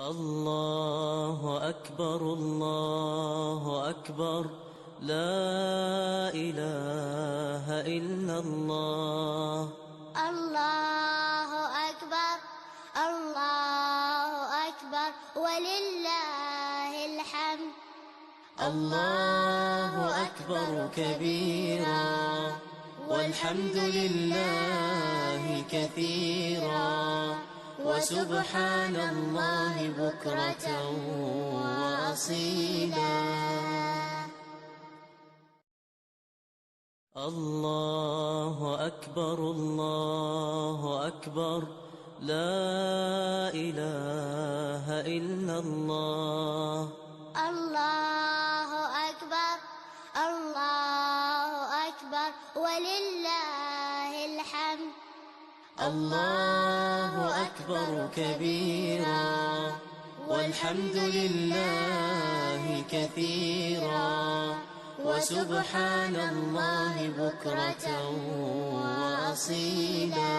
الله أكبر الله أكبر لا إله إلا الله. الله أكبر الله أكبر ولله الحمد. الله أكبر كبيرا والحمد لله كثيرا وسبحان الله بكرة وأصيلا. الله أكبر الله أكبر لا إله إلا الله. الله أكبر الله أكبر ولله الحمد. الله أكبر كبيرا والحمد لله كثيرا وسبحان الله بكرة وأصيلا.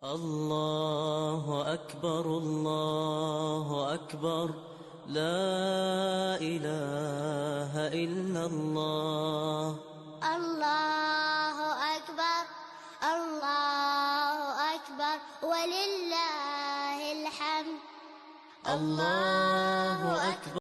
الله أكبر الله أكبر لا إله إلا الله. الله أكبر الله أكبر ولله الحمد. الله